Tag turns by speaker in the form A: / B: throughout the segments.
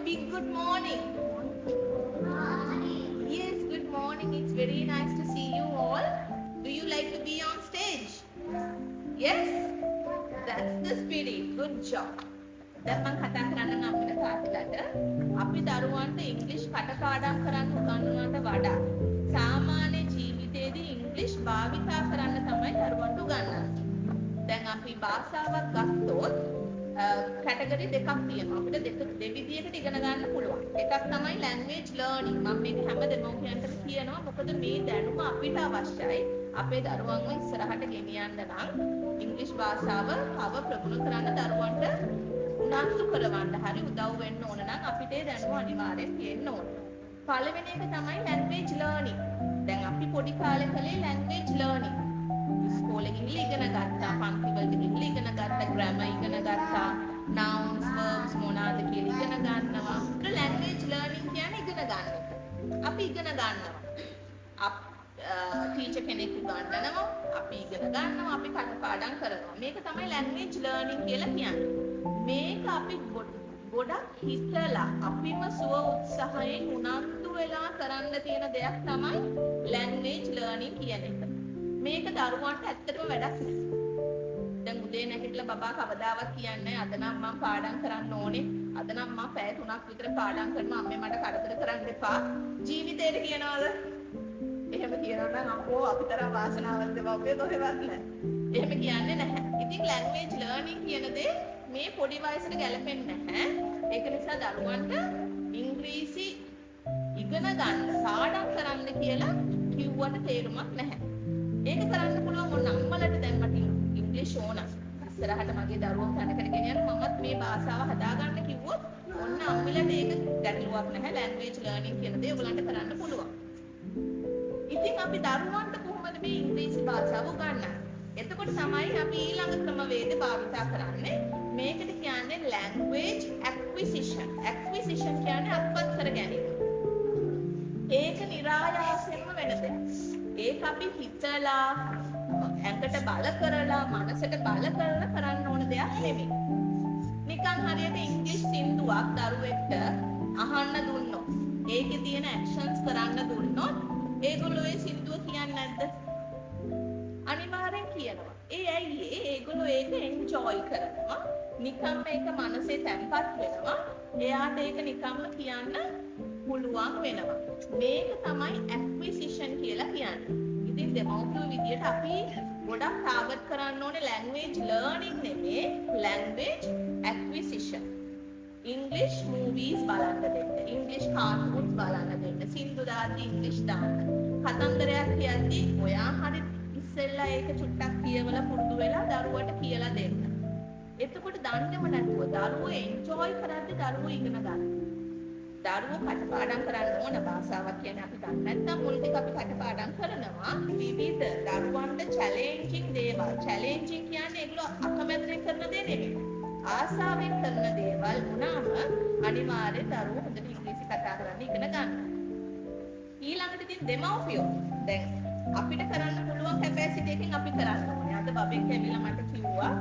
A: big good morning. Yes, good morning. It's very nice to see you all. Do you like to be on stage? Yes? That's the spirit. Good job. දැන් මම කතා කරන්න අපිට කාටලට අපි දරුවන්ට ඉංග්‍රීසි කටපාඩම් කරන්න උගන්වනවට වඩා සාමාන්‍ය ජීවිතයේදී ඉංග්‍රීසි භාවිතා කරන්න තමයි දරුවන්ට උගන්වන්නේ. දැන් අපි භාෂාවක් ගත්තොත් කැටගරි දෙකක් තියෙනවා. අපිට දෙවිදියකට ඉගෙන ගන්න පුළුවන්. එකක් තමයි language learning. මම මේක හැම දෙමව්පියන්ටම කියනවා. මොකද මේ දැනුම අපිට අවශ්‍යයි. අපේ දරුවන්ව ඉස්සරහට ගෙනියන්න නම් ඉංග්‍රීසි භාෂාව තව ප්‍රගුණ කරන්න දරුවන්ට උනන්දු කරවන්න හරි උදව් වෙන්න ඕන නම් අපිට ඒ දැනුම අනිවාර්යෙන් තියෙන්න ඕන. පළවෙනි එක තමයි language learning. දැන් අපි පොඩි කාලේ කලේ language learning. ඉස්කෝලේ ගිහින් ඉගෙන ගත්තා, පන්ති වලට ගිහින් ඉගෙන ගත්තා, grammar ඉගෙන ගත්තා, nouns verbs මොනවාද කියලා ඉගෙන ගන්නවා. ඒක language learning කියන්නේ ඉගෙන ගන්න එක. අපි ඉගෙන ගන්නවා. ටීචර් කෙනෙක් උගන්වනවා, අපි ඉගෙන ගන්නවා, අපි කටපාඩම් කරනවා. මේක තමයි language learning කියලා කියන්නේ. මේක අපි ගොඩක් හිතලා අපිම සුව උත්සාහයෙන් උනන්දු වෙලා කරන්න තියෙන දෙයක් තමයි language learning කියන එක. මේක දරුවන්ට ඇත්තටම වැඩක් නෑ. දැන් උදේ නැගිටලා බබා කවදාවත් කියන්නේ අද නම් මම පාඩම් කරන්න ඕනේ. අද නම් මම පැය 3ක් විතර පාඩම් කරනවා. අම්මේ මට කරදර කරන්න එපා. ජීවිතේට කියනවාද? එහෙම කියනවා නම් අපෝ අපිතරම් වාසනාවන්ත දෙමව්පියෝ කොහෙවත් නෑ. එහෙම කියන්නේ නැහැ. ඉතින් language learning කියන දේ මේ පොඩි වයසට ගැලපෙන්නේ නැහැ. ඒක නිසා දරුවන්ට ඉංග්‍රීසි ඉගෙන ගන්න, පාඩම් කරන්න කියලා කිව්වට තේරුමක් නැහැ. ඒක කරන්න පුළුවන් මොන අම්මලට දැන් මට ඉංග්‍රීසි ඕන. ඉස්සරහට මගේ දරුවෝ තැනකට ගෙනියන්න මමත් මේ භාෂාව හදාගන්න කිව්වොත් ඔන්න අම්මලට ඒක ගැටලුවක් නැහැ. language learning කියන දේ ඔයගලන්ට කරන්න පුළුවන්. ඉතින් අපි දරුවන්ට කොහොමද මේ ඉංග්‍රීසි භාෂාව උගන්වන්නේ? එතකොට තමයි අපි ඊළඟ ක්‍රමවේද භාවිතා කරන්නේ. මේකට කියන්නේ language acquisition. acquisition කියන්නේ අත්පත් කර ගැනීම. ඒක નિરાයාසයෙන්ම වෙන දෙයක්. ඒක අපි හිතලා ඇඟට බල කරලා මනසට බල කරලා කරන්න ඕන දෙයක් නෙමෙයි. නිකන් හරියට ඉංග්‍රීසි සින්දුවක් දරුවෙක්ට අහන්න දුන්නොත් ඒකේ තියෙන ඇක්ෂන්ස් කරන්න දුන්නොත් ඒගොල්ලෝ ඒ සින්දුව කියන්නේ නැද්ද? අනිවාර්යෙන් කියනවා. ඒ ඇයි ඒගොල්ලෝ ඒක එන්ජොයි කරනවා. නිකම්ම ඒක මනසේ තැම්පත් වෙනවා. එයාට ඒක නිකම්ම කියන්න පුළුවන් වෙනවා. මේක තමයි acquisition කියලා කියන්නේ. ඉතින් දෙමව්පියෝ විදියට අපි ගොඩක් ටාගට් කරන්න ඕනේ language learning නෙමෙයි language acquisition. English movies බලන්න දෙන්න. English cartoons බලන්න දෙන්න. සින්දු දාද්දි English දාන්න. කතන්දරයක් කියද්දි ඔයා හරිය ඉස්සෙල්ලා ඒක චුට්ටක් කියවලා පුරුදු වෙලා දරුවට කියලා දෙන්න. එතකොට දන්නේම නැතුව දරුවෝ එන්ජොයි කරද්දි දරුවෝ ඉගෙන ගන්නවා. දරුවෝ කටපාඩම් කරන්න ඕන භාෂාවක් කියන්නේ අපි දන්නේ නැත්නම් මුල් ටික අපි කටපාඩම් කරනවා. විවිධ දරුවන්ට චැලෙන්ජින් දේවල්. චැලෙන්ජින් කියන්නේ ඒගොල්ලෝ අකමැත්තෙන් කරන දේ නෙමෙයි. ආසාවෙන් කරන දේවල් වුණාම අනිවාර්යෙන් දරුවෝ හොඳට ඉංග්‍රීසි කතා කරන්න ඉගෙන ගන්නවා. ඊළඟට ඉතින් දෙමව්පියෝ දැන් අපිට කරන්න පුළුවන් කැපැසිටි එකෙන් අපි කරන්න ඕනේ. අද බබෙක් ඇවිල්ලා මට කිව්වා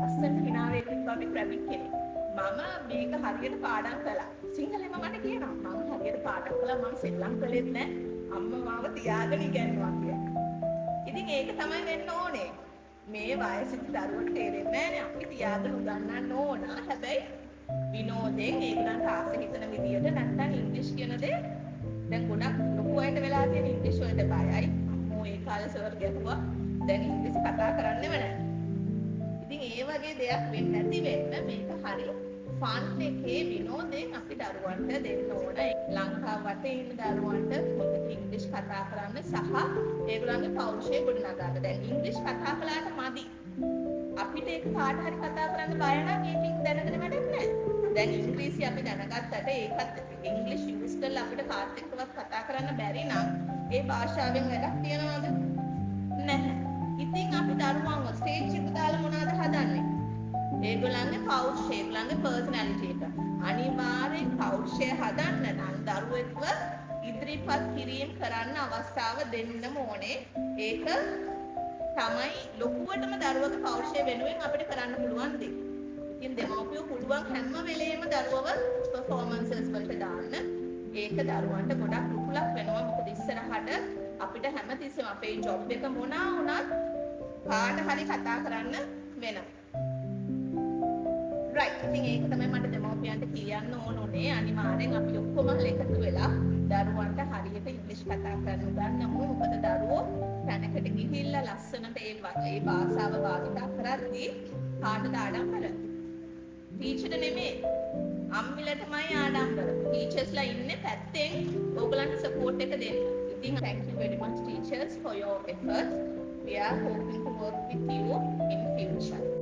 A: අස්සන් හිනාවෙකින් බබෙක් රැබික් කෙනෙක්. මම මේක හරියට පාඩම් කළා. සිංහලෙන්ම මට කියනවා මම හරියට පාඩම් කළා මම සෙල්ලම් කළෙත් නෑ. අම්මා මාව තියාගෙන ඉගෙනුවා කියලා. ඉතින් ඒක තමයි වෙන්න ඕනේ. මේ වයසේදී දරුවන්ට තේරෙන්නේ නෑනේ අපි තියාගෙන උගන්වන්න ඕන. හැබැයි විනෝදයෙන් ඒගොල්ලන්ට ආස හිතන විදියට නැත්නම් ඉංග්‍රීසි කියන දේ දැන් ගොඩක් ලොකු අයට වෙලා තියෙන ඉංග්‍රීසි වලට බයයි. අම්මෝ ඒ කාලේ සර් ගැහුවා. දැන් ඉංග්‍රීසි කතා කරන්නෙම නෑ. ඉතින් ඒ වගේ දෙයක් වෙන්නේ නැති වෙන්න මේක හරි ෆන් එකේ විනෝදයෙන් අපි දරුවන්ට දෙන්න ඕන. ලංකාව වටේ ඉන්න දරුවන්ට හොඳට ඉංග්‍රීසි කතා කරන්න සහ ඒගොල්ලන්ගේ පෞරුෂය ගොඩනගන්න. දැන් ඉංග්‍රීසි කතා කළාට මදි. අපිට ඒක කාට හරි කතා කරන්න බය නම් ඒකෙන් දැනගෙන වැඩක් නැහැ. දැන් ඉංග්‍රීසි අපි දැනගත්තට ඒකත් ඉංග්‍රීසි යූස් කරලා අපිට කාත් එක්කවත් කතා කරන්න බැරි නම් ඒ භාෂාවෙන් වැඩක් තියනවද? නැහැ. ඉතින් අපි දරුවන්ව ස්ටේජ් එකට දාලා මොනවද හදන්නේ? ඒගොල්ලන්ගේ පෞරුෂය, ඒගොල්ලන්ගේ පර්සනැලිටි එක. අනිවාර්යෙන් පෞරුෂය හදන්න නම් දරුවෙක්ව ඉදිරිපත් කිරීම කරන්න අවස්ථාව දෙන්නම ඕනේ. ඒක තමයි ලොකුවටම දරුවගේ පෞරුෂය වෙනුවෙන් අපිට කරන්න පුළුවන් දේ. ඉතින් දෙමව්පියෝ පුළුවන් හැම වෙලේම දරුවව performances වලට දාන්න. ඒක දරුවන්ට ගොඩක් රුකුලක් වෙනවා. මොකද ඉස්සරහට අපිට හැමතිස්සෙම අපේ ජොබ් එක මොනවා වුණත් කාට හරි කතා කරන්න වෙනවා. right. ඉතින් ඒක තමයි මට දෙමව්පියන්ට කියන්න ඕන උනේ. අනිවාර්යෙන් අපි ඔක්කොම එකතු වෙලා දරුවන්ට හරියට ඉංග්‍රීසි කතා කරන්න උගන්වමු. මොකද දරුවෝ තැනකට ගිහිල්ලා ලස්සනට ඒ භාෂාව භාවිත කරද්දී කාටද ආඩම්බර? ටීචර්ට නෙමෙයි. අම්මිලටමයි ආඩම්බර. ටීචර්ස්ලා ඉන්නේ පැත්තෙන් ඕගලන්ට සපෝට් එක දෙන්න. ඉතින් thank you very much teachers for your efforts. We are hoping to work with you in future.